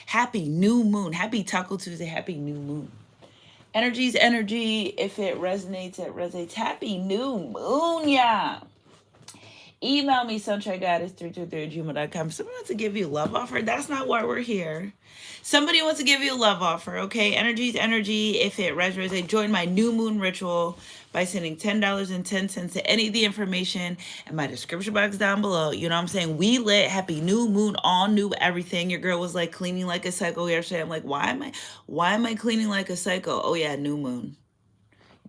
Happy new moon. Happy Taco Tuesday. Happy new moon. Energy's energy. If it resonates, it resonates. Happy new moon, yeah. Email me, sunshinegoddess323@gmail.com. Somebody wants to give you a love offer. That's not why we're here. Somebody wants to give you a love offer, okay? Energy's energy. If it resonates, join my new moon ritual by sending $10.10 to any of the information in my description box down below. You know what I'm saying? We lit. Happy new moon. All new everything. Your girl was like cleaning like a psycho yesterday. I'm like, why am I cleaning like a psycho? Oh yeah, new moon.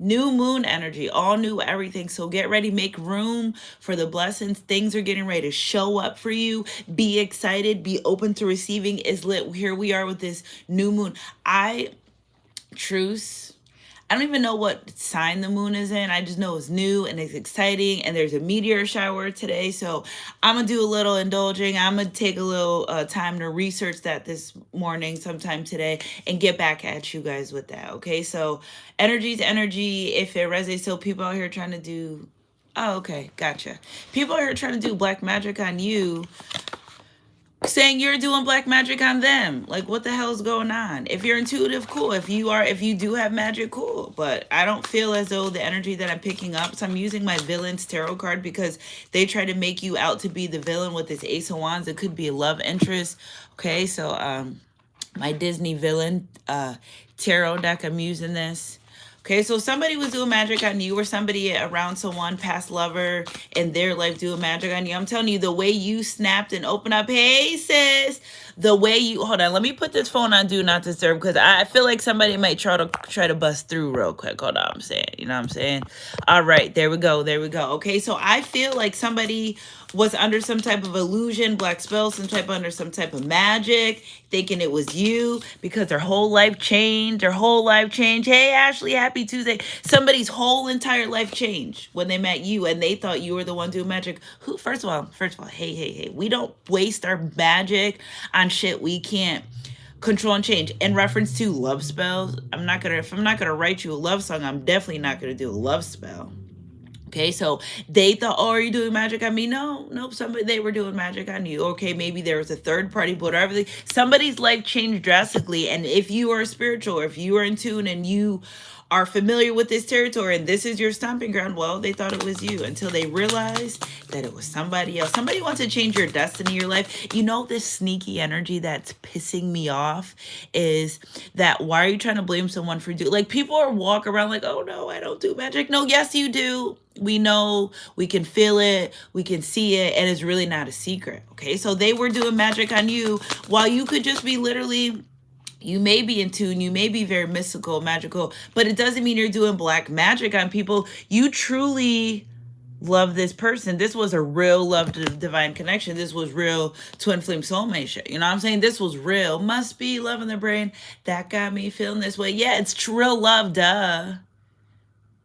New moon energy, all new everything. So get ready, make room for the blessings. Things are getting ready to show up for you. Be excited, be open to receiving. Is lit. Here we are with this new moon. Truce. I don't even know what sign the moon is in. I just know it's new and it's exciting, and there's a meteor shower today. So I'm going to do a little indulging. I'm going to take a little time to research that this morning, sometime today, and get back at you guys with that. Okay. So energy's energy. If it resonates, so people out here trying to do. Oh, okay. Gotcha. People out here trying to do black magic on you, saying you're doing black magic on them. Like, what the hell's going on? If you're intuitive, cool. If you do have magic, cool. But I don't feel as though the energy that I'm picking up. So I'm using my villain's tarot card because they try to make you out to be the villain with this Ace of Wands. It could be a love interest. Okay, so my Disney villain tarot deck, I'm using this. Okay, so somebody was doing magic on you, or somebody around someone, past lover in their life, doing magic on you. I'm telling you, the way you snapped and opened up, hey sis, the way you, hold on, let me put this phone on do not disturb, because I feel like somebody might try to bust through real quick. Hold on, I'm saying, you know what I'm saying? All right, there we go. Okay, so I feel like somebody was under some type of illusion, black spell, under some type of magic, thinking it was you, because their whole life changed. Hey Ashley, happy Tuesday. Somebody's whole entire life changed when they met you, and they thought you were the one doing magic. Who? First of all, hey, we don't waste our magic on shit we can't control and change. In reference to love spells, if I'm not gonna write you a love song, I'm definitely not gonna do a love spell. Okay, so they thought, oh, are you doing magic on me? No, nope, they were doing magic on you. Okay, maybe there was a third party, but everything, somebody's life changed drastically. And if you are spiritual, or if you are in tune and you are familiar with this territory and this is your stomping ground, well, they thought it was you until they realized that it was somebody else. Somebody wants to change your destiny, your life. You know, this sneaky energy that's pissing me off is that, why are you trying to blame someone for doing, like, people are walking around like, oh no, I don't do magic. No, yes, you do. We know, we can feel it, we can see it, and it's really not a secret. Okay, so they were doing magic on you while you could just be literally, you may be in tune, you may be very mystical, magical, but it doesn't mean you're doing black magic on people. You truly love this person. This was a real love to divine connection. This was real twin flame soulmate shit. You know what I'm saying? This was real. Must be love in the brain that got me feeling this way. Yeah, it's real love, duh.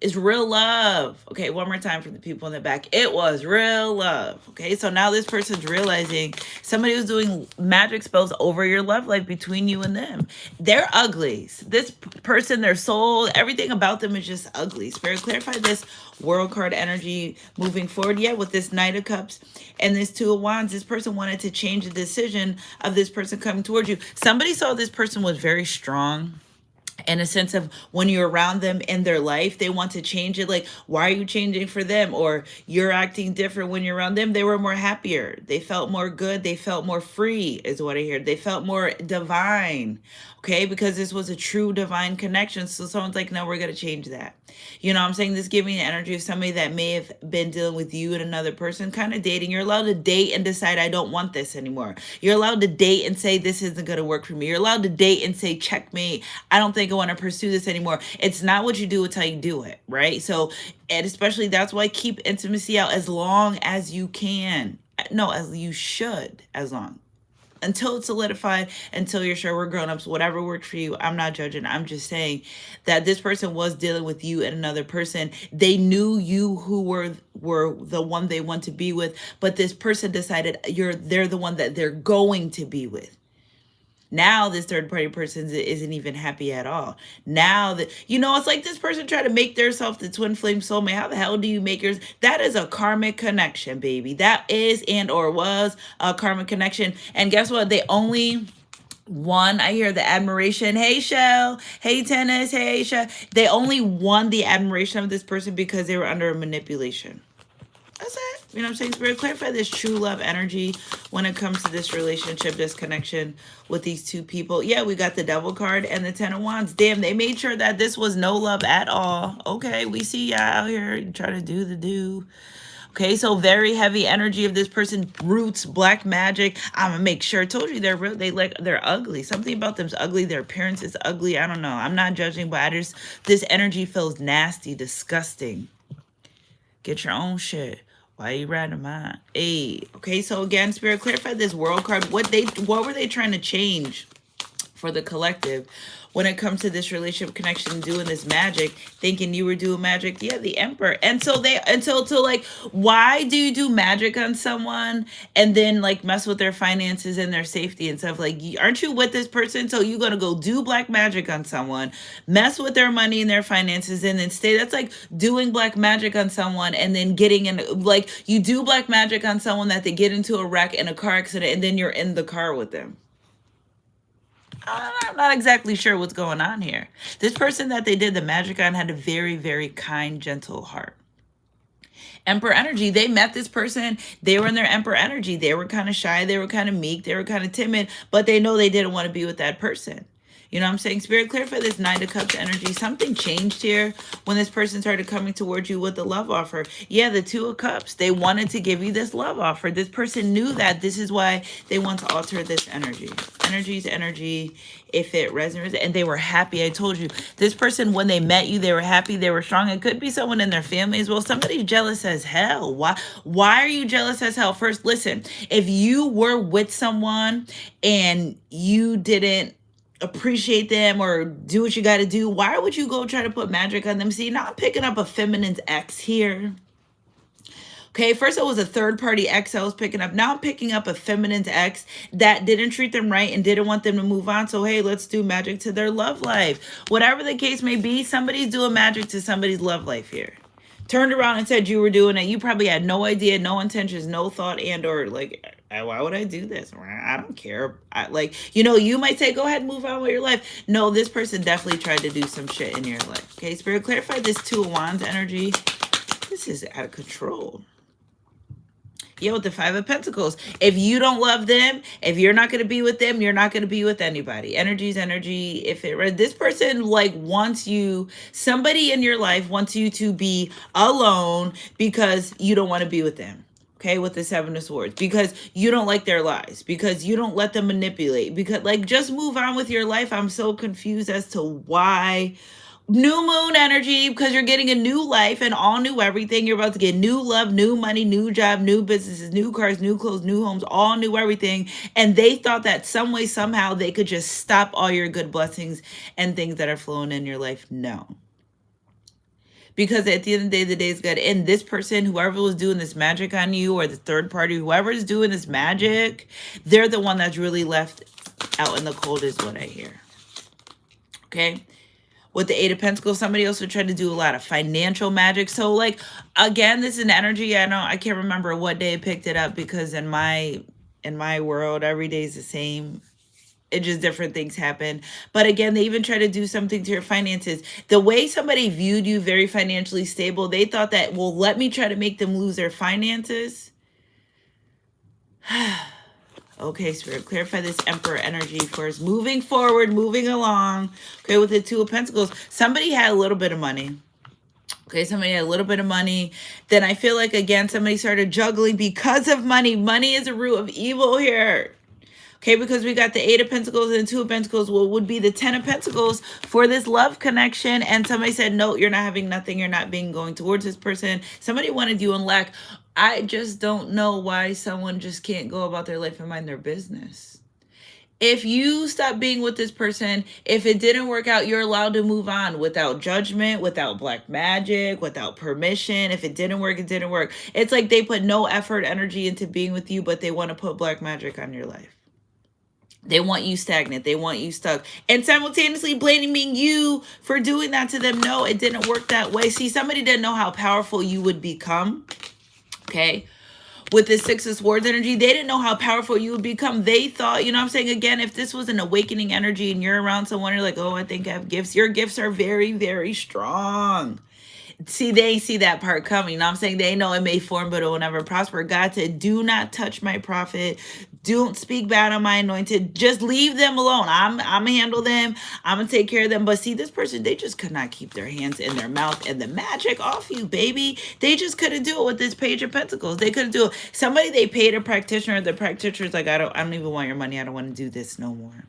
It's real love. Okay, one more time for the people in the back. It was real love. Okay, so now this person's realizing somebody was doing magic spells over your love life, between you and them. They're uglies. This person, their soul, everything about them is just ugly. Spirit, clarify this world card energy moving forward. Yeah, with this Knight of Cups and this Two of Wands, this person wanted to change the decision of this person coming towards you. Somebody saw this person was very strong, in a sense of, when you're around them in their life, they want to change it. Like, why are you changing for them? Or you're acting different when you're around them. They were more happier. They felt more good. They felt more free, is what I hear. They felt more divine. Okay, because this was a true divine connection. So someone's like, no, we're going to change that. You know what I'm saying? This giving the energy of somebody that may have been dealing with you and another person, kind of dating. You're allowed to date and decide, I don't want this anymore. You're allowed to date and say, this isn't going to work for me. You're allowed to date and say, checkmate. I don't think I want to pursue this anymore. It's not what you do, it's how you do it, right? So, and especially that's why keep intimacy out as long as you can. No, as you should, as long. Until it's solidified, until you're sure we're grown-ups, whatever works for you. I'm not judging. I'm just saying that this person was dealing with you and another person. They knew you who were the one they want to be with, but this person decided they're the one that they're going to be with. Now this third party person isn't even happy at all. Now that, it's like this person trying to make themselves the twin flame soulmate. How the hell do you make yours? That is a karmic connection, baby. That is and or was a karmic connection. And guess what? They only One, I hear the admiration. Hey, Shell. Hey, Tennis. Hey, Shell. They only won the admiration of this person because they were under a manipulation. That's it. You know what I'm saying? Spirit, clarify this true love energy when it comes to this relationship, this connection with these two people. Yeah, we got the Devil card and the Ten of Wands. Damn, they made sure that this was no love at all. Okay, we see y'all out here trying to do the do. Okay, so very heavy energy of this person. Roots, black magic. I'm gonna make sure. I told you they're real. They're ugly. Something about them's ugly. Their appearance is ugly. I don't know. I'm not judging, but this energy feels nasty, disgusting. Get your own shit. Why are you riding mine? Hey, okay. So again, Spirit, clarify this World card. What were they trying to change for the collective when it comes to this relationship connection, doing this magic, thinking you were doing magic? Yeah, the Emperor. And so like, why do you do magic on someone and then like mess with their finances and their safety and stuff? Like, aren't you with this person? So you're gonna go do black magic on someone, mess with their money and their finances, and then stay. That's like doing black magic on someone and then getting in, like, you do black magic on someone that they get into a wreck and a car accident and then you're in the car with them. I'm not exactly sure what's going on here. This person that they did the magic on had a very, very kind, gentle heart. Emperor energy. They met this person. They were in their Emperor energy. They were kind of shy. They were kind of meek. They were kind of timid, but they know they didn't want to be with that person. You know what I'm saying? Spirit, clarify this Nine of Cups energy. Something changed here when this person started coming towards you with the love offer. Yeah, the Two of Cups. They wanted to give you this love offer. This person knew that. This is why they want to alter this energy. Energy's energy, if it resonates. And they were happy. I told you, this person, when they met you, they were happy. They were strong. It could be someone in their family as well. Somebody's jealous as hell. Why are you jealous as hell? First, listen, if you were with someone and you didn't appreciate them or do what you got to do, why would you go try to put magic on them? See, now I'm picking up a feminine's ex here. Okay, first it was a third party ex I was picking up. Now I'm picking up a feminine's ex that didn't treat them right and didn't want them to move on. So, hey, let's do magic to their love life. Whatever the case may be, somebody's doing magic to somebody's love life here. Turned around and said you were doing it. You probably had no idea, no intentions, no thought, and or like, why would I do this? I don't care. You might say, go ahead and move on with your life. No, this person definitely tried to do some shit in your life. Okay, Spirit, clarify this Two of Wands energy. This is out of control. Yeah, with the Five of Pentacles. If you don't love them, if you're not going to be with them, you're not going to be with anybody. Energy's energy. This person wants you, somebody in your life wants you to be alone because you don't want to be with them. Okay, with the Seven of Swords, because you don't like their lies, because you don't let them manipulate, because just move on with your life. I'm so confused as to why. New moon energy, because you're getting a new life and all new everything. You're about to get new love, new money, new job, new businesses, new cars, new clothes, new homes, all new everything. And they thought that some way, somehow they could just stop all your good blessings and things that are flowing in your life. No. Because at the end of the day is good. And this person, whoever was doing this magic on you, or the third party, whoever is doing this magic, they're the one that's really left out in the cold is what I hear. Okay. With the Eight of Pentacles, somebody else would try to do a lot of financial magic. So again, this is an energy. I can't remember what day I picked it up, because in my world, every day is the same. It just different things happen. But again, they even try to do something to your finances. The way somebody viewed you, very financially stable, they thought that, well, let me try to make them lose their finances. Okay, Spirit, clarify this Emperor energy for us. Moving forward, moving along. Okay, with the Two of Pentacles, somebody had a little bit of money. Okay, somebody had a little bit of money. Then I feel like, again, somebody started juggling because of money. Money is a root of evil here. Okay, because we got the Eight of Pentacles and the Two of Pentacles, well, would be the Ten of Pentacles for this love connection. And somebody said, no, you're not having nothing. You're not going towards this person. Somebody wanted you in lack. I just don't know why someone just can't go about their life and mind their business. If you stop being with this person, if it didn't work out, you're allowed to move on without judgment, without black magic, without permission. If it didn't work, it didn't work. It's like they put no effort, energy into being with you, but they want to put black magic on your life. They want you stagnant. They want you stuck. And simultaneously blaming you for doing that to them. No, it didn't work that way. See, somebody didn't know how powerful you would become. Okay. With this Six of Swords energy, they didn't know how powerful you would become. They thought, you know what I'm saying? Again, if this was an awakening energy and you're around someone, you're like, oh, I think I have gifts. Your gifts are very, very strong. See, they see that part coming. You know what I'm saying? They know it may form, but it will never prosper. God said, do not touch my prophet. Don't speak bad on my anointed. Just leave them alone. I'm gonna handle them. I'm gonna take care of them. But see, this person, they just could not keep their hands in their mouth and the magic off you, baby. They just couldn't do it with this Page of Pentacles. They couldn't do it. Somebody, they paid a practitioner. The practitioner's like, I don't even want your money. I don't want to do this no more.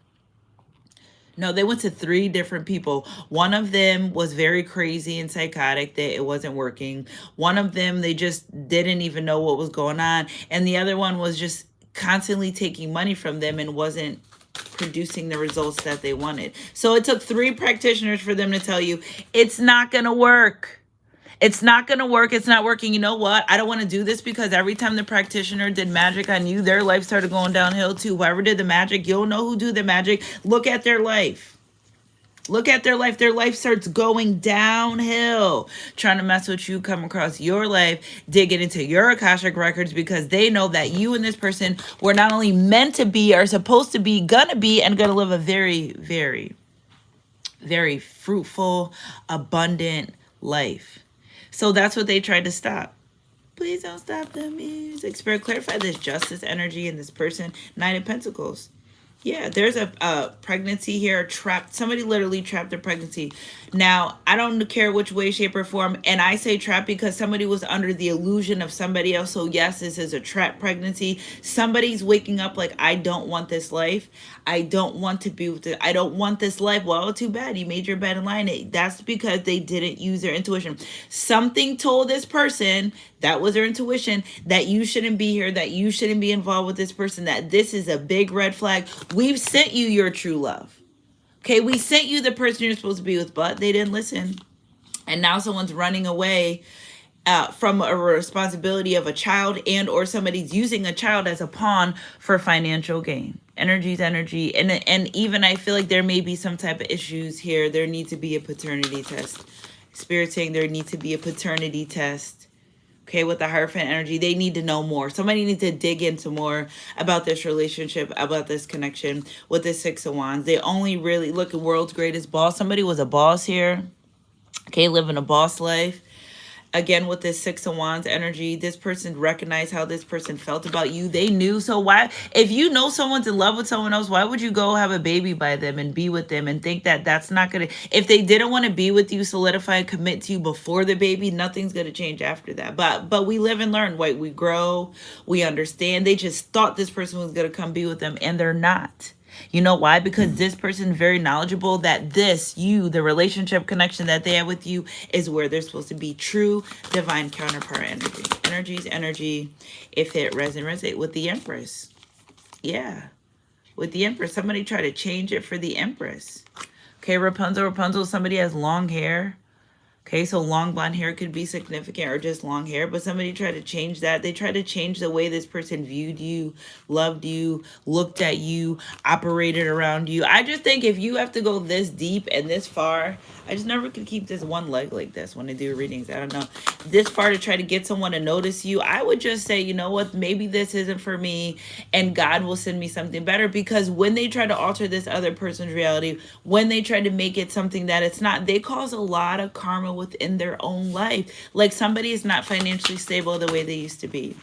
No, they went to 3 different people. One of them was very crazy and psychotic, that it wasn't working. One of them, they just didn't even know what was going on. And the other one was just constantly taking money from them and wasn't producing the results that they wanted. So it took 3 practitioners for them to tell you, it's not going to work. It's not going to work. It's not working. You know what? I don't want to do this, because every time the practitioner did magic on you, their life started going downhill too. Whoever did the magic, you'll know who did the magic. Look at their life. Look at their life. Their life starts going downhill. Trying to mess with you, come across your life, digging into your Akashic records, because they know that you and this person were not only meant to be, are supposed to be, gonna be, and gonna live a very, very, very fruitful, abundant life. So that's what they tried to stop. Please don't stop the music. Spirit, clarify this justice energy in this person. Knight of Pentacles. Yeah, there's a pregnancy here, trapped. Somebody literally trapped a pregnancy. Now, I don't care which way, shape, or form. And I say trapped because somebody was under the illusion of somebody else. So yes, this is a trapped pregnancy. Somebody's waking up like, I don't want this life. I don't want to be with it. I don't want this life. Well, too bad. You made your bed and line. That's because they didn't use their intuition. Something told this person, that was their intuition, that you shouldn't be here, that you shouldn't be involved with this person, that this is a big red flag. We've sent you your true love. Okay, we sent you the person you're supposed to be with, but they didn't listen. And now someone's running away from a responsibility of a child, and or somebody's using a child as a pawn for financial gain. Energy's energy. And even I feel like there may be some type of issues here. There needs to be a paternity test. Spirit saying there needs to be a paternity test. Okay, with the Hierophant energy, they need to know more. Somebody needs to dig into more about this relationship, about this connection with the Six of Wands. They only really look at world's greatest boss. Somebody was a boss here. Okay, living a boss life. Again, with this Six of Wands energy, this person recognized how this person felt about you. They knew. So why, if you know someone's in love with someone else, why would you go have a baby by them and be with them and think that that's not going to, if they didn't want to be with you, solidify and commit to you before the baby, nothing's going to change after that. But we live and learn, right? We grow, we understand. They just thought this person was going to come be with them, and they're not. You know why? Because this person is very knowledgeable that this, you, the relationship connection that they have with you is where they're supposed to be. True divine counterpart energy. Energy's energy, if it resonate with the Empress. Yeah. With the Empress. Somebody try to change it for the Empress. Okay, Rapunzel, somebody has long hair. Okay, so long blonde hair could be significant, or just long hair, but somebody tried to change that. They tried to change the way this person viewed you, loved you, looked at you, operated around you. I just think if you have to go this deep and this far, I just never could keep this one leg like this when I do readings. I don't know. This far to try to get someone to notice you, I would just say, you know what, maybe this isn't for me, and God will send me something better. Because when they try to alter this other person's reality, when they try to make it something that it's not, they cause a lot of karma within their own life. Like somebody is not financially stable the way they used to be.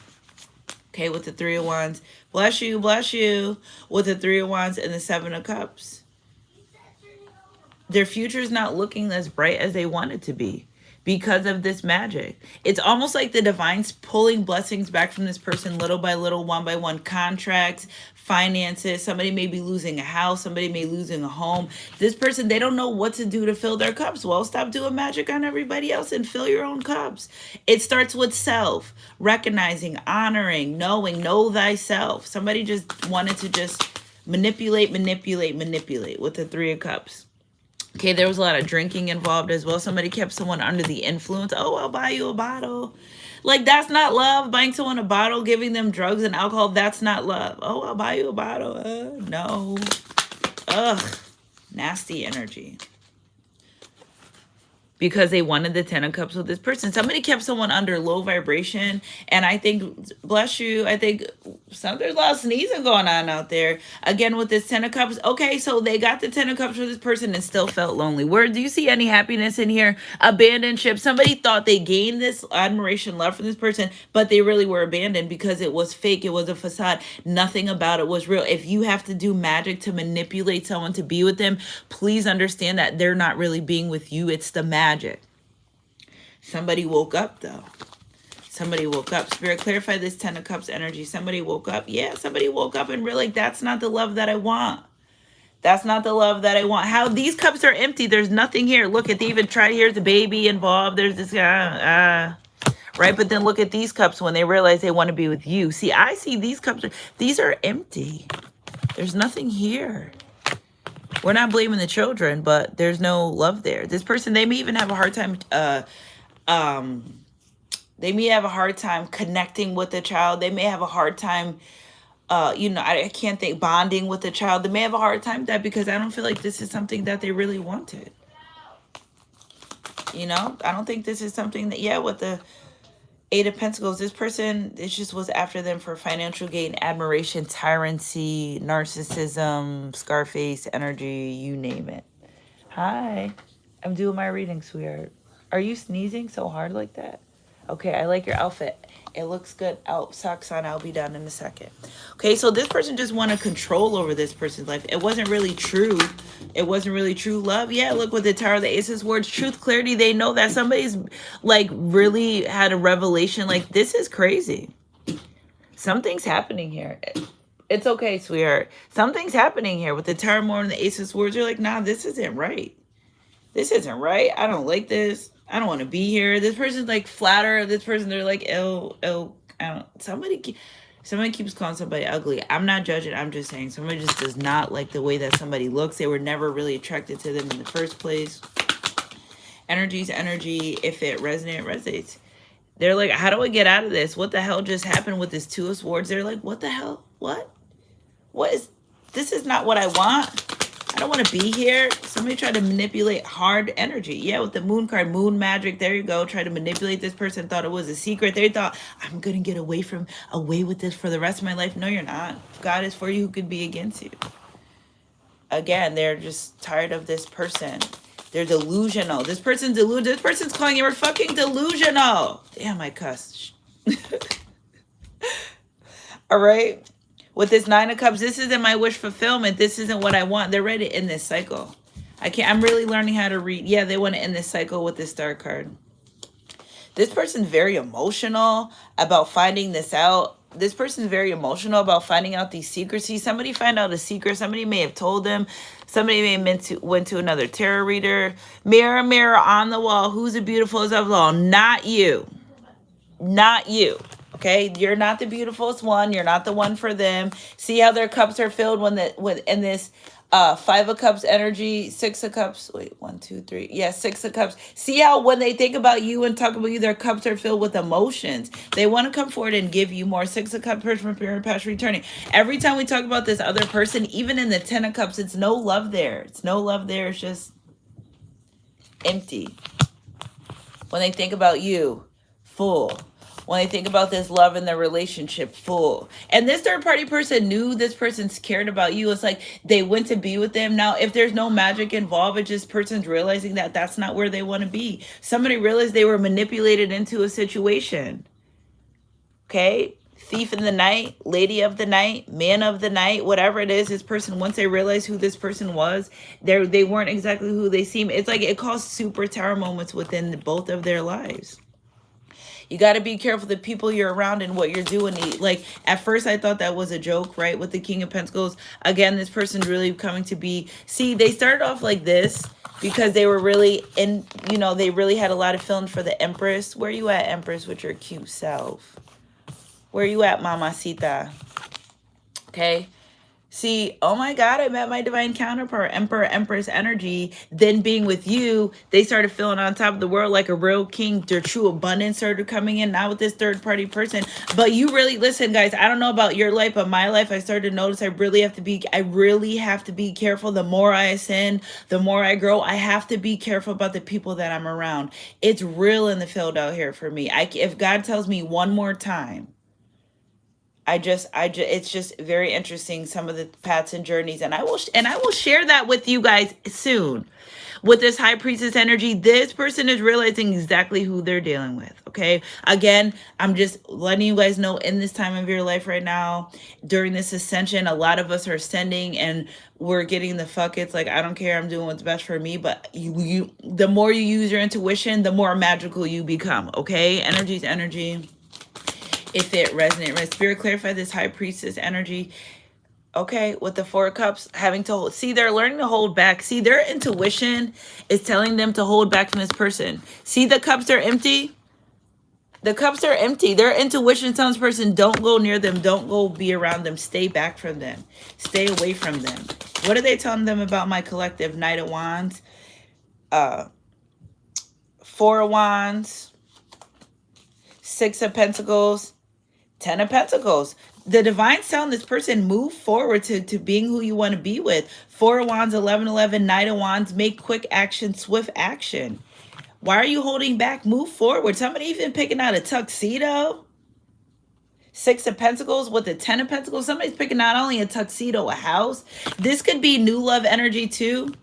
Okay, with the Three of Wands. Bless you, bless you. With the Three of Wands and the Seven of Cups. Their future is not looking as bright as they want it to be because of this magic. It's almost like the divine's pulling blessings back from this person little by little, one by one. Contracts, finances. Somebody may be losing a house. Somebody may be losing a home. This person, they don't know what to do to fill their cups. Well, stop doing magic on everybody else and fill your own cups. It starts with self, recognizing, honoring, knowing, know thyself. Somebody just wanted to just manipulate with the Three of Cups. Okay, there was a lot of drinking involved as well. Somebody kept someone under the influence. Oh, I'll buy you a bottle. Like, that's not love. Buying someone a bottle, giving them drugs and alcohol, that's not love. Oh, I'll buy you a bottle. No. Ugh. Nasty energy. because they wanted the 10 of cups with this person. Somebody kept someone under low vibration. And I think, bless you, I think there's a lot of sneezing going on out there. Again, with this 10 of cups. Okay, so they got the 10 of cups for this person and still felt lonely. Where do you see any happiness in here? Abandoned ship. Somebody thought they gained this admiration, love from this person, but they really were abandoned because it was fake. It was a facade. Nothing about it was real. If you have to do magic to manipulate someone to be with them, please understand that they're not really being with you. It's the magic. Somebody woke up though. Somebody woke up. Spirit, clarify this 10 of cups energy. Somebody woke up. Yeah, somebody woke up and realized that's not the love that I want. That's not the love that I want. How these cups are empty. There's nothing here. Look at, they even tried, here's the baby involved. There's this guy, right? But then look at these cups when they realize they want to be with you. See, I see these cups. These are empty. There's nothing here. We're not blaming the children, but there's no love there. This person, they may even have a hard time, they may have a hard time connecting with the child. They may have a hard time, I can't think, bonding with the child. They may have a hard time with that because I don't feel like this is something that they really wanted. I don't think this is something that, with the 8 of Pentacles, this person, it just was after them for financial gain, admiration, tyranny, narcissism, Scarface energy, you name it. Hi, I'm doing my reading, sweetheart. Are you sneezing so hard like that? Okay, I like your outfit. It looks good. Out, socks on. I'll be done in a second. Okay, so this person just wanted control over this person's life. It wasn't really true. It wasn't really true love. Yeah, look with the Tower of the Ace of Swords. Truth, clarity. They know that somebody's like really had a revelation. Like, this is crazy. Something's happening here. It's okay, sweetheart. Something's happening here with the Tower more and the Ace of Swords. You're like, nah, this isn't right. This isn't right. I don't like this. I don't want to be here. This person's like flatter. This person, they're like, I don't. Somebody keeps calling somebody ugly. I'm not judging. I'm just saying somebody just does not like the way that somebody looks. They were never really attracted to them in the first place. Energy's energy. If it resonates. They're like, how do I get out of this? What the hell just happened with this 2 of Swords? They're like, what the hell? What is, this is not what I want. I don't want to be here. Somebody tried to manipulate hard energy. Yeah, with the Moon card, moon magic. There you go. Try to manipulate this person. Thought it was a secret. They thought, I'm going to get away with this for the rest of my life. No, you're not. God is for you. Who could be against you? Again, they're just tired of this person. They're delusional. This person's delusional. This person's calling you fucking delusional. Damn, I cussed. All right. With this 9 of Cups, this isn't my wish fulfillment. This isn't what I want. They're ready to end this cycle. I'm really learning how to read. Yeah, they want to end this cycle with this Star card. This person's very emotional about finding this out. This person's very emotional about finding out these secrecies. Somebody find out a secret. Somebody may have told them. Somebody may have went to another tarot reader. Mirror, mirror on the wall. Who's the beautiful of all? Not you. Not you. Okay, you're not the beautifulest one. You're not the one for them. See how their cups are filled in this 5 of Cups energy, 6 of Cups. Wait, 1, 2, 3. Yeah, 6 of Cups. See how when they think about you and talk about you, their cups are filled with emotions. They want to come forward and give you more. 6 of Cups, person from your past returning. Every time we talk about this other person, even in the 10 of Cups, it's no love there. It's no love there. It's just empty. When they think about you, full. When they think about this love in their relationship, full. And this third party person knew this person's cared about you. It's like they went to be with them. Now, if there's no magic involved, it's just person's realizing that that's not where they want to be. Somebody realized they were manipulated into a situation. Okay? Thief in the night, lady of the night, man of the night, whatever it is, this person, once they realized who this person was, they weren't exactly who they seem. It's like it caused super tower moments within both of their lives. You got to be careful the people you're around and what you're doing. Like, at first I thought that was a joke, right? With the King of Pentacles. Again, this person's really coming to be... See, they started off like this because they were really in... they really had a lot of feelings for the Empress. Where you at, Empress, with your cute self? Where you at, Mamacita? Okay? See, oh my God, I met my divine counterpart, Emperor, Empress energy. Then being with you, they started feeling on top of the world like a real king. Their true abundance started coming in, not with this third party person. But you really, listen, guys, I don't know about your life, but my life, I started to notice I really have to be careful. The more I ascend, the more I grow, I have to be careful about the people that I'm around. It's real in the field out here for me. If God tells me one more time, it's just very interesting, some of the paths and journeys, and I will share that with you guys soon. With this high priestess energy, this person is realizing exactly who they're dealing with. Okay, again, I'm just letting you guys know, in this time of your life right now, during this ascension, a lot of us are ascending and we're getting the fuck it's like, I don't care, I'm doing what's best for me. But you the more you use your intuition, the more magical you become. Okay, energy's energy. If it resonates, right? Spirit, clarify this high priestess energy. Okay, with the Four of Cups, having to hold. See, they're learning to hold back. See, their intuition is telling them to hold back from this person. See, the cups are empty. The cups are empty. Their intuition tells this person, don't go near them. Don't go be around them. Stay back from them. Stay away from them. What are they telling them about my collective? Knight of Wands. Four of Wands. Six of Pentacles. Ten of Pentacles. The divine's telling this person, move forward to being who you want to be with. Four of Wands, 11, Knight of Wands, make quick action, swift action. Why are you holding back? Move forward. Somebody even picking out a tuxedo. Six of Pentacles with the Ten of Pentacles. Somebody's picking not only a tuxedo, a house. This could be new love energy too.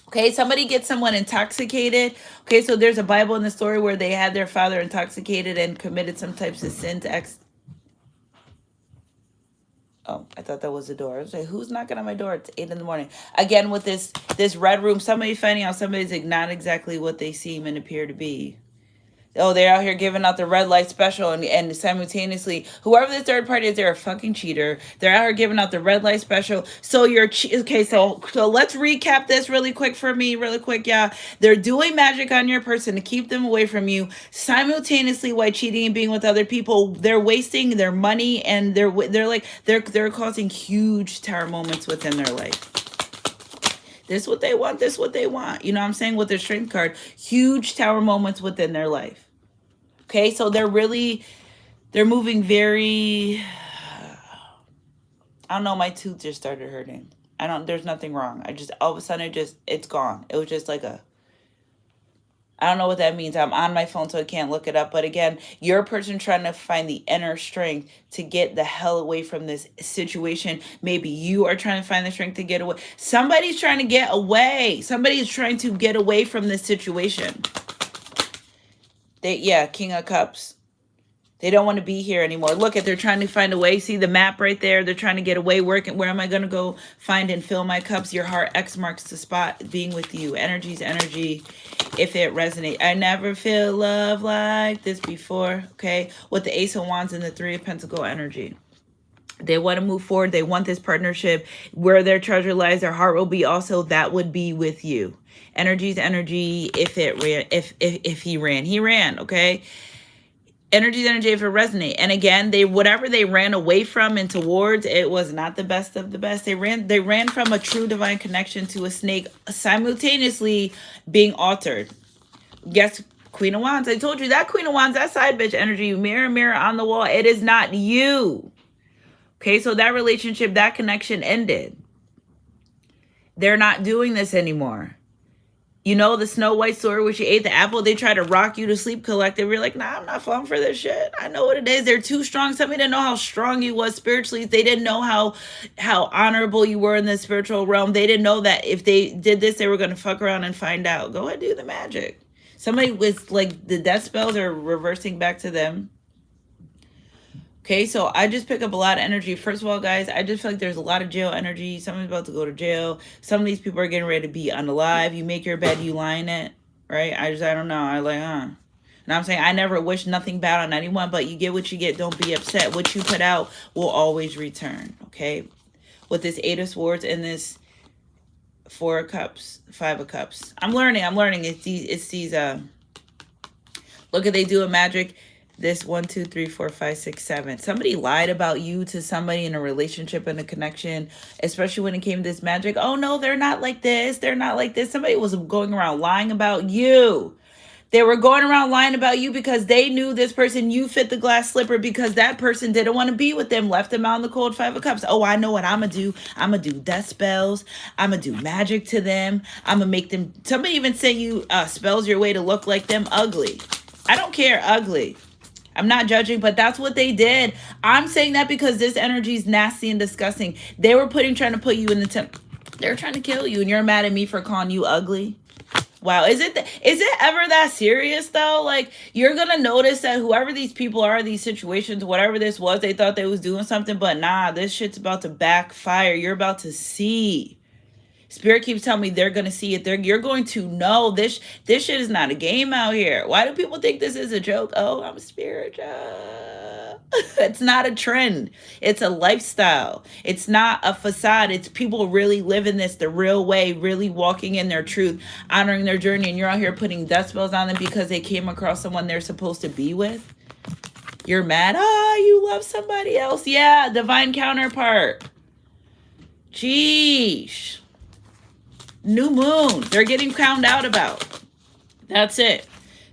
Okay, somebody gets someone intoxicated. Okay, so there's a Bible in the story where they had their father intoxicated and committed some types of sin to Oh, I thought that was the door. I was like, who's knocking on my door? It's 8 in the morning. Again, with this red room, somebody's finding out somebody's like not exactly what they seem and appear to be. Oh, they're out here giving out the red light special, and simultaneously, whoever the third party is, they're a fucking cheater. They're out here giving out the red light special. So okay. So let's recap this really quick for me, really quick, yeah. They're doing magic on your person to keep them away from you. Simultaneously, while cheating and being with other people, they're wasting their money, and they're causing huge tower moments within their life. This is what they want. This is what they want. You know what I'm saying? With their strength card, huge tower moments within their life. Okay, so they're moving very, I don't know, my tooth just started hurting. There's nothing wrong. All of a sudden, it's gone. It was just like I don't know what that means. I'm on my phone, so I can't look it up. But again, you're a person trying to find the inner strength to get the hell away from this situation. Maybe you are trying to find the strength to get away. Somebody's trying to get away. Somebody is trying to get away from this situation. King of Cups. They don't want to be here anymore. Look they're trying to find a way. See the map right there? They're trying to get away. Where am I going to go find and fill my cups? Your heart X marks the spot. Being with you. Energy's energy. If it resonates. I never feel love like this before. Okay. With the Ace of Wands and the Three of Pentacles energy. They want to move forward. They want this partnership. Where their treasure lies, their heart will be also. That would be with you. Energy's energy. If he ran. Okay. Energy's energy if it resonate. And again, whatever they ran away from and towards, it was not the best of the best. They ran from a true divine connection to a snake, simultaneously being altered. Yes, Queen of Wands. I told you that Queen of Wands, that side bitch energy, mirror, mirror on the wall. It is not you. Okay, so that relationship, that connection ended. They're not doing this anymore. You know, the Snow White story where she ate the apple, they try to rock you to sleep collective. You're like, nah, I'm not falling for this shit. I know what it is. They're too strong. Somebody didn't know how strong you was spiritually. They didn't know how honorable you were in the spiritual realm. They didn't know that if they did this, they were going to fuck around and find out. Go ahead, do the magic. Somebody with like the death spells are reversing back to them. Okay, so I just pick up a lot of energy. First of all, guys, I just feel like there's a lot of jail energy. Someone's about to go to jail. Some of these people are getting ready to be unalive. You make your bed, you lie in it, right? I don't know. And I'm saying I never wish nothing bad on anyone, but you get what you get. Don't be upset. What you put out will always return, okay? With this Eight of Swords and this Four of Cups, Five of Cups. I'm learning. It's these, look at they do a magic. This 1, 2, 3, 4, 5, 6, 7. Somebody lied about you to somebody in a relationship and a connection, especially when it came to this magic. Oh no, they're not like this. They're not like this. Somebody was going around lying about you. They were going around lying about you because they knew this person, you fit the glass slipper, because that person didn't want to be with them, left them out in the cold 5 of cups. Oh, I know what I'm going to do. I'm going to do death spells. I'm going to do magic to them. I'm going to make them. Somebody even sent you spells your way to look like them ugly. I don't care, ugly. I'm not judging, but that's what they did. I'm saying that because this energy is nasty and disgusting. They were trying to put you in the they're trying to kill you, and you're mad at me for calling you ugly. Wow, is it ever that serious though? Like, you're gonna notice that whoever these people are, these situations, whatever this was, they thought they was doing something, but nah, this shit's about to backfire. You're about to see. Spirit keeps telling me they're gonna see it. You're going to know this shit is not a game out here. Why do people think this is a joke? Oh, I'm spiritual. It's not a trend. It's a lifestyle. It's not a facade. It's people really living this the real way, really walking in their truth, honoring their journey. And you're out here putting death spells on them because they came across someone they're supposed to be with. You're mad. You love somebody else. Yeah, divine counterpart. Jeez. New moon. They're getting found out about. That's it.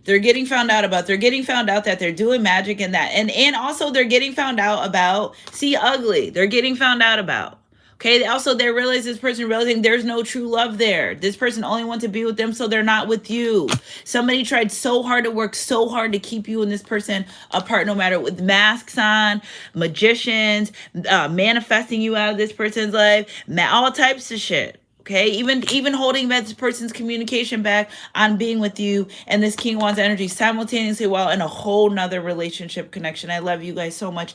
They're getting found out about. They're getting found out that they're doing magic and that. And also they're getting found out about. See, ugly. They're getting found out about. Okay. Also, they realize this person realizing there's no true love there. This person only wants to be with them, so they're not with you. Somebody tried so hard to work so hard to keep you and this person apart, no matter, with masks on, magicians, manifesting you out of this person's life, all types of shit. Okay, even holding that person's communication back on being with you and this King Wands energy simultaneously while in a whole nother relationship connection. I love you guys so much.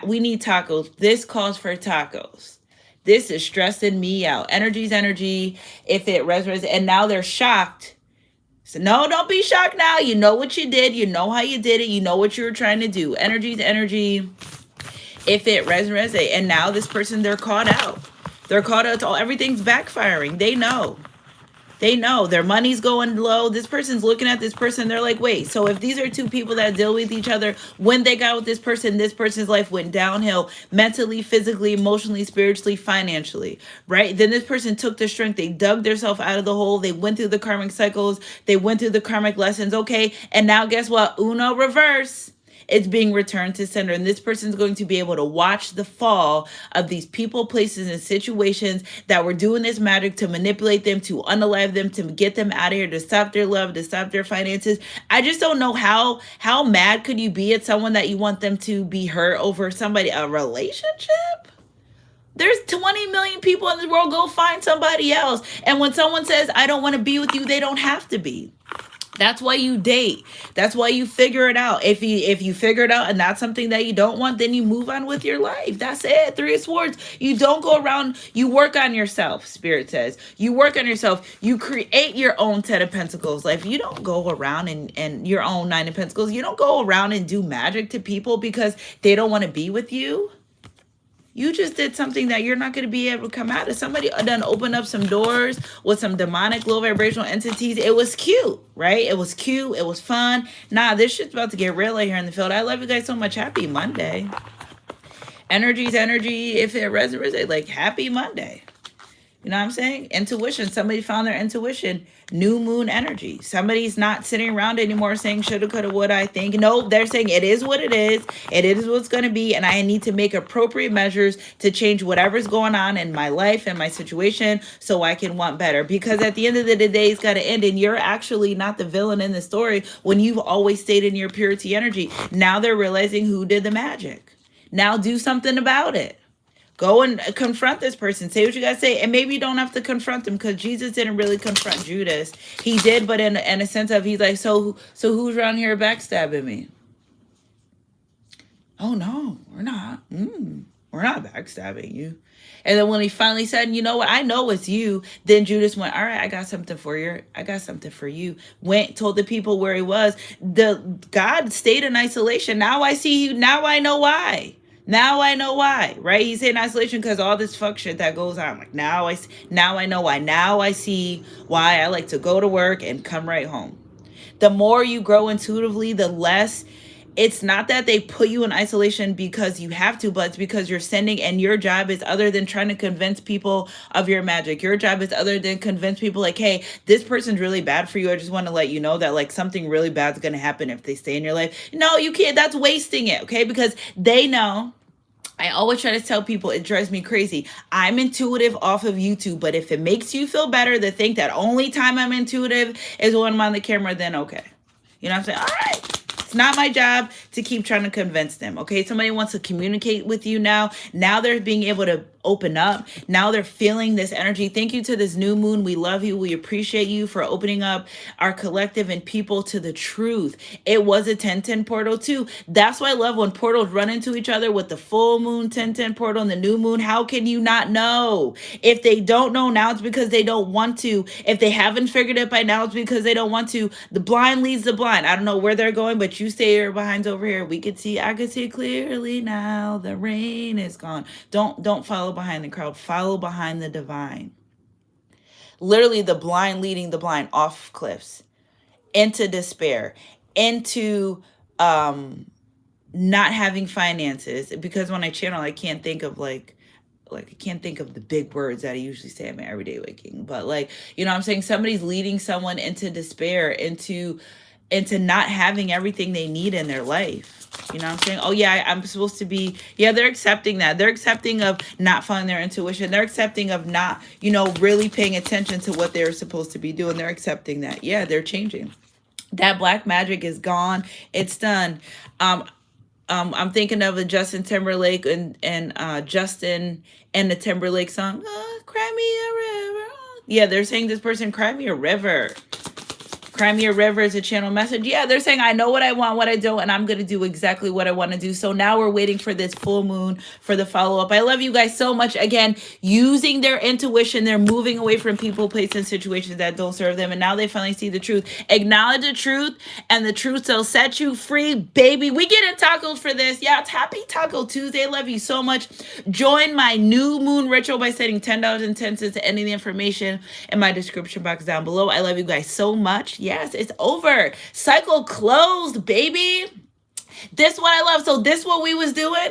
We need tacos. This calls for tacos. This is stressing me out. Energy's energy. If it resonates, and now they're shocked. So no, don't be shocked now. You know what you did. You know how you did it. You know what you were trying to do. Energy's energy. If it resonates, and now this person, they're caught out. They're caught out. Everything's backfiring. They know. They know their money's going low. This person's looking at this person. They're like, wait, so if these are two people that deal with each other, when they got with this person's life went downhill mentally, physically, emotionally, spiritually, financially, right? Then this person took their strength. They dug themselves out of the hole. They went through the karmic cycles. They went through the karmic lessons. Okay. And now guess what? Uno reverse. It's being returned to sender. And this person's going to be able to watch the fall of these people, places, and situations that were doing this magic to manipulate them, to unalive them, to get them out of here, to stop their love, to stop their finances. I just don't know how mad could you be at someone that you want them to be hurt over somebody, a relationship? There's 20 million people in the world. Go find somebody else. And when someone says, I don't want to be with you, they don't have to be. That's why you date. That's why you figure it out. If you figure it out and that's something that you don't want, then you move on with your life. That's it. 3 of Swords. You don't go around. You work on yourself, Spirit says. You work on yourself. You create your own 10 of Pentacles. Like, you don't go around and your own 9 of Pentacles. You don't go around and do magic to people because they don't want to be with you. You just did something that you're not going to be able to come out of. Somebody done opened up some doors with some demonic low vibrational entities. It was cute, right? It was cute. It was fun. Nah, this shit's about to get real out here in the field. I love you guys so much. Happy Monday. Energy's energy. If it resonates, like, happy Monday. You know what I'm saying? Intuition. Somebody found their intuition. New moon energy. Somebody's not sitting around anymore saying shoulda, coulda, woulda, I think. No, they're saying it is what it is. It is what's going to be. And I need to make appropriate measures to change whatever's going on in my life and my situation so I can want better. Because at the end of the day, it's got to end. And you're actually not the villain in the story when you've always stayed in your purity energy. Now they're realizing who did the magic. Now do something about it. Go and confront this person. Say what you got to say. And maybe you don't have to confront them because Jesus didn't really confront Judas. He did, but in a sense of, he's like, so who's around here backstabbing me? Oh, no, we're not. We're not backstabbing you. And then when he finally said, you know what, I know it's you. Then Judas went, all right, I got something for you. I got something for you. Went, told the people where he was. God stayed in isolation. Now I see you. Now I know why. Now I know why, right? He's in isolation because all this fuck shit that goes on. Like, now I know why. Now I see why I like to go to work and come right home. The more you grow intuitively, the less It's not that they put you in isolation because you have to, but it's because you're sending, and your job is other than trying to convince people of your magic. Your job is other than convince people like, hey, this person's really bad for you. I just want to let you know that like something really bad is going to happen if they stay in your life. No, you can't. That's wasting it. Okay. Because they know. I always try to tell people, it drives me crazy. I'm intuitive off of YouTube, but if it makes you feel better to think that only time I'm intuitive is when I'm on the camera, then okay. You know what I'm saying? All right. It's not my job to keep trying to convince them. Okay. Somebody wants to communicate with you now. Now they're being able to open up. Now they're feeling this energy. Thank you to this new moon. We love you. We appreciate you for opening up our collective and people to the truth. It was a 10-10 portal too. That's why I love when portals run into each other with the full moon 10-10 portal and the new moon. How can you not know? If they don't know now, it's because they don't want to. If they haven't figured it by now, it's because they don't want to. The blind leads the blind. I don't know where they're going, but you stay your behinds over here. I could see clearly now. The rain is gone. Don't follow behind the crowd. Follow behind the divine. Literally the blind leading the blind off cliffs, into despair, into not having finances. Because when I channel, I can't think of I can't think of the big words that I usually say in my everyday waking. But like, you know what I'm saying? Somebody's leading someone into despair, into not having everything they need in their life. You know what I'm saying? Oh yeah, I'm supposed to be, yeah, they're accepting that. They're accepting of not following their intuition. They're accepting of not, really paying attention to what they're supposed to be doing. They're accepting that. Yeah, they're changing. That black magic is gone. It's done. I'm thinking of a Justin Timberlake and Justin and the Timberlake song, Cry Me a River. Yeah, they're saying this person, cry me a river. Cry Me a River is a channel message. Yeah, they're saying, I know what I want, what I don't, and I'm going to do exactly what I want to do. So now we're waiting for this full moon for the follow-up. I love you guys so much. Again, using their intuition, they're moving away from people, places, and situations that don't serve them. And now they finally see the truth. Acknowledge the truth, and the truth will set you free, baby. We getting tacos for this. Yeah, it's Happy Taco Tuesday. I love you so much. Join my new moon ritual by sending $10.10 to any of the information in my description box down below. I love you guys so much. Yes, it's over. Cycle closed, baby. This what I love. So this what we was doing.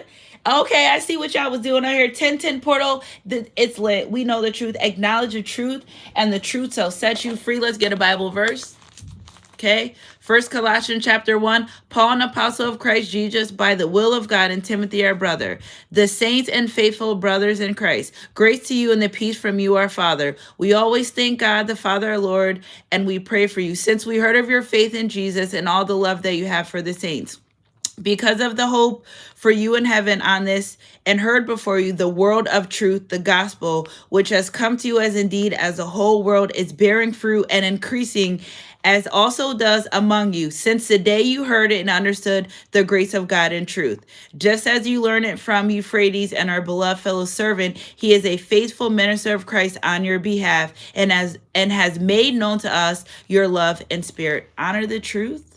Okay, I see what y'all was doing out here. 10-10 portal. It's lit. We know the truth. Acknowledge the truth, and the truth shall set you free. Let's get a Bible verse. Okay. 1 Colossians chapter 1, Paul, an apostle of Christ Jesus, by the will of God, and Timothy, our brother, the saints and faithful brothers in Christ. Grace to you and the peace from you, our Father. We always thank God, the Father, our Lord, and we pray for you, since we heard of your faith in Jesus and all the love that you have for the saints. Because of the hope for you in heaven on this, and heard before you the word of truth, the gospel, which has come to you as indeed as the whole world is bearing fruit and increasing, as also does among you, since the day you heard it and understood the grace of God in truth. Just as you learned it from Euphrates and our beloved fellow servant, he is a faithful minister of Christ on your behalf, and has made known to us your love and spirit. Honor the truth,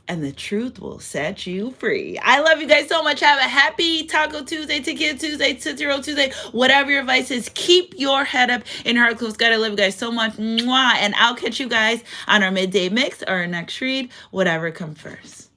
and the truth will set you free. I love you guys so much. Have a happy Taco Tuesday, Tequila Tuesday, Tootsie Roll Tuesday, whatever your vice is. Keep your head up and heart close. God, I love you guys so much. Mwah. And I'll catch you guys on our midday mix or our next read, whatever comes first.